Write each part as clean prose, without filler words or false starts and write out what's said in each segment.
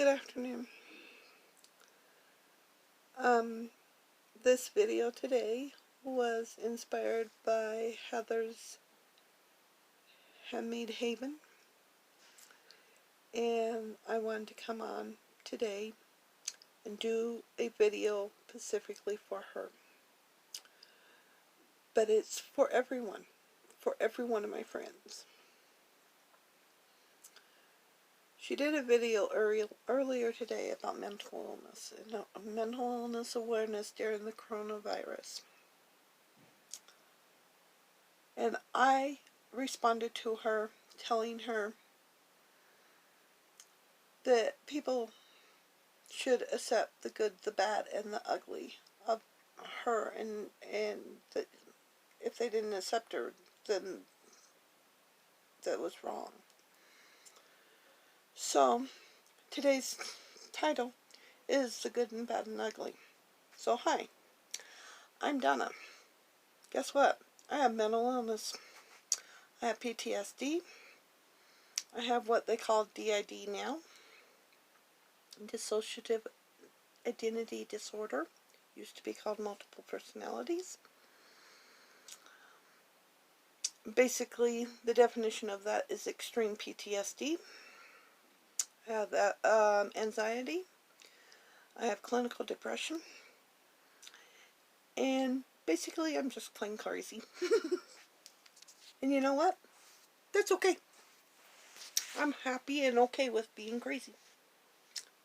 Good afternoon. This video today was inspired by Heather's Handmade Haven, and I wanted to come on today and do a video specifically for her. But it's for everyone, for every one of my friends. She did a video earlier today about mental illness and mental illness awareness during the coronavirus. And I responded to her telling her that people should accept the good, the bad, and the ugly of her, and that if they didn't accept her, then that was wrong. So, today's title is The Good and Bad and Ugly. So, hi, I'm Donna. Guess what? I have mental illness. I have PTSD. I have what they call DID now, dissociative identity disorder. Used to be called multiple personalities. Basically, the definition of that is extreme PTSD. I have anxiety. I have clinical depression. And basically, I'm just plain crazy. And you know what? That's okay. I'm happy and okay with being crazy.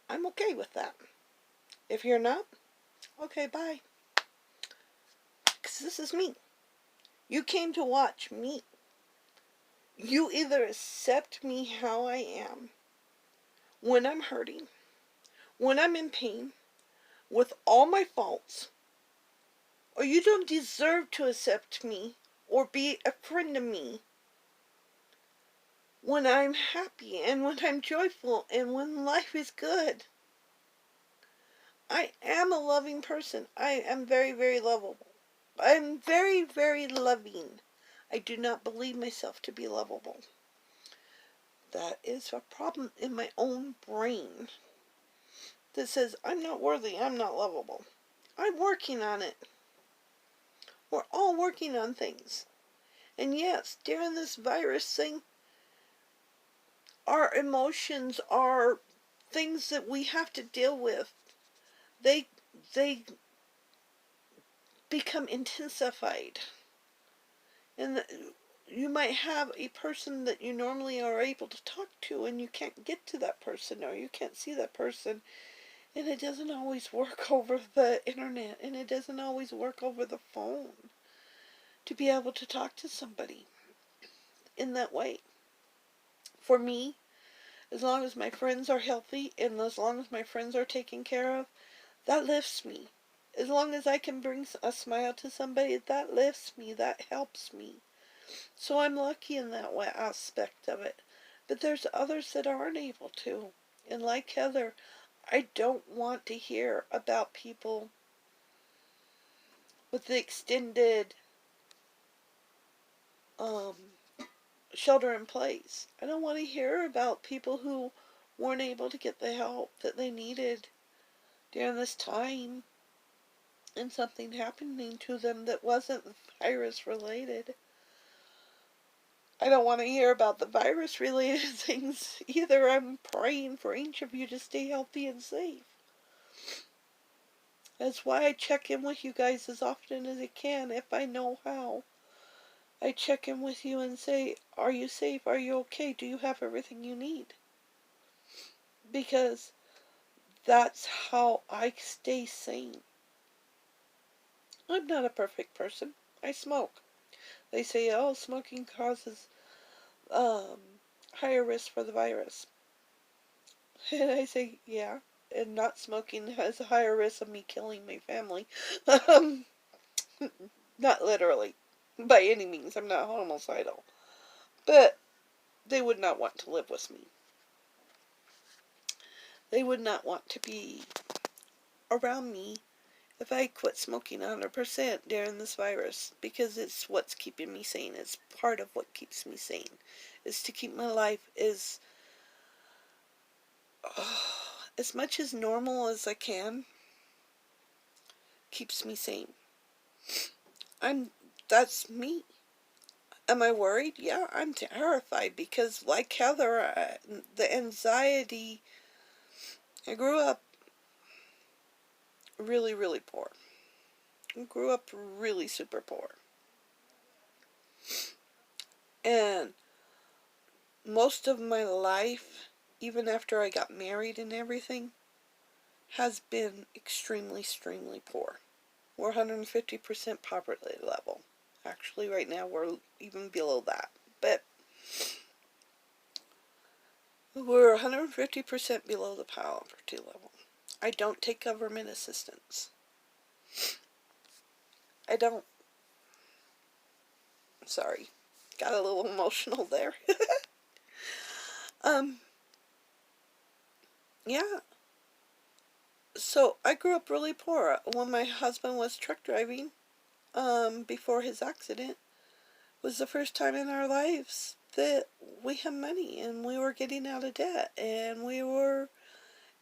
I'm okay with that. If you're not, okay, bye. Because this is me. You came to watch me. You either accept me how I am, when I'm hurting, when I'm in pain, with all my faults, or you don't deserve to accept me or be a friend of me when I'm happy and when I'm joyful and when life is good. I am a loving person. I am very, very lovable. I'm very, very loving. I do not believe myself to be lovable. That is a problem in my own brain that says I'm not worthy, I'm not lovable. I'm working on it. We're all working on things. And yes, during this virus thing, our emotions are things that we have to deal with. They become intensified. And you might have a person that you normally are able to talk to, and you can't get to that person, or you can't see that person, and it doesn't always work over the internet, and it doesn't always work over the phone to be able to talk to somebody in that way. For me, as long as my friends are healthy, and as long as my friends are taken care of, that lifts me. As long as I can bring a smile to somebody, that lifts me, that helps me. So I'm lucky in that way aspect of it. But there's others that aren't able to. And like Heather, I don't want to hear about people with the extended shelter in place. I don't want to hear about people who weren't able to get the help that they needed during this time and something happening to them that wasn't virus related. I don't want to hear about the virus related things either. I'm praying for each of you to stay healthy and safe. That's why I check in with you guys as often as I can if I know how. I check in with you and say, are you safe? Are you okay? Do you have everything you need? Because that's how I stay sane. I'm not a perfect person. I smoke. They say, oh, smoking causes higher risk for the virus. And I say, yeah, and not smoking has a higher risk of me killing my family. Not literally, by any means. I'm not homicidal. But they would not want to live with me. They would not want to be around me if I quit smoking 100% during this virus, because it's what's keeping me sane. It's part of what keeps me sane, is to keep my life as much as normal as I can keeps me sane. That's me. Am I worried? Yeah, I'm terrified because, like Heather, the anxiety, I grew up really, really poor. I grew up really super poor. And most of my life, even after I got married and everything, has been extremely, extremely poor. We're 150% poverty level. Actually, right now we're even below that. But we're 150% below the poverty level. I don't take government assistance. I don't. Sorry. Got a little emotional there. Yeah. So I grew up really poor. When my husband was truck driving, before his accident, was the first time in our lives that we had money and we were getting out of debt and we were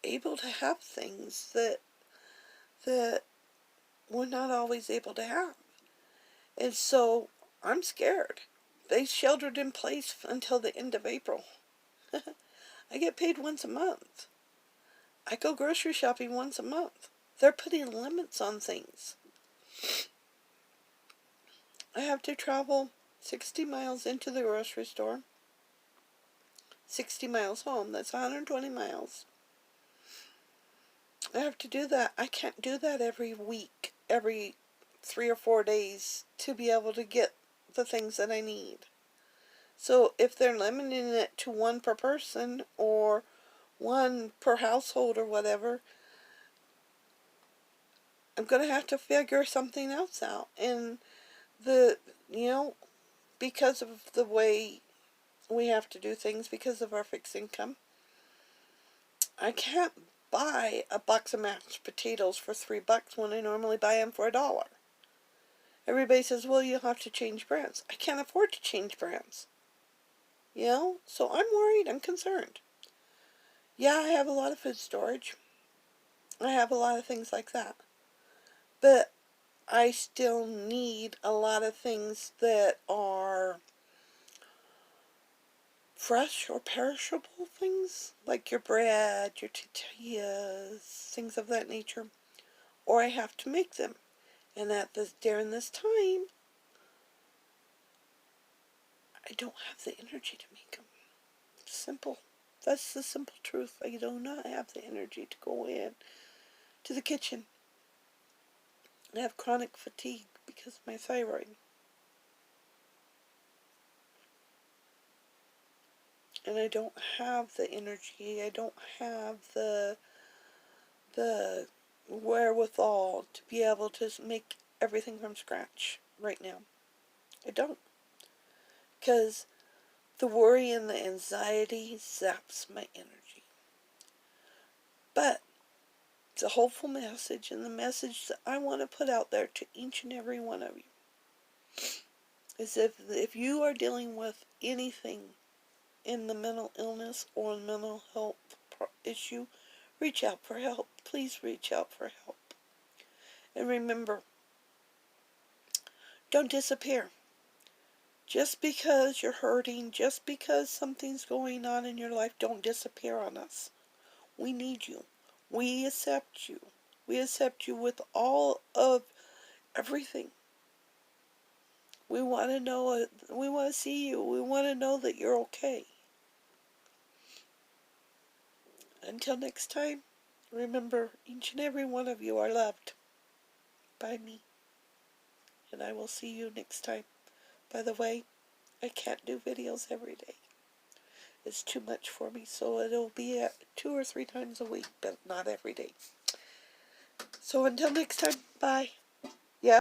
able to have things that we're not always able to have. And so I'm scared. They sheltered in place until the end of April. I get paid once a month. I go grocery shopping once a month. They're putting limits on things. I have to travel 60 miles into the grocery store, 60 miles home. That's 120 miles. I have to do that. I can't do that every week, every 3 or 4 days to be able to get the things that I need. So if they're limiting it to one per person or one per household or whatever, I'm going to have to figure something else out. And because of the way we have to do things, because of our fixed income, I can't buy a box of mashed potatoes for $3 when I normally buy them for $1. Everybody says, well, you'll have to change brands. I can't afford to change brands. So I'm worried, I'm concerned. Yeah, I have a lot of food storage. I have a lot of things like that. But I still need a lot of things that are fresh or perishable things, like your bread, your tortillas, things of that nature. Or I have to make them. And during this time, I don't have the energy to make them. Simple. That's the simple truth. I do not have the energy to go in to the kitchen. I have chronic fatigue because of my thyroid. And I don't have the energy. I don't have the wherewithal to be able to make everything from scratch right now. I don't. Because the worry and the anxiety zaps my energy. But it's a hopeful message, and the message that I want to put out there to each and every one of you is if you are dealing with anything in the mental illness or mental health issue, reach out for help. Please reach out for help. And remember, don't disappear. Just because you're hurting, just because something's going on in your life, don't disappear on us. We need you. We accept you. We accept you with all of everything. We want to know, we want to see you. We want to know that you're okay. Until next time, remember, each and every one of you are loved by me. And I will see you next time. By the way, I can't do videos every day. It's too much for me, so it'll be 2 or 3 times a week, but not every day. So until next time, bye.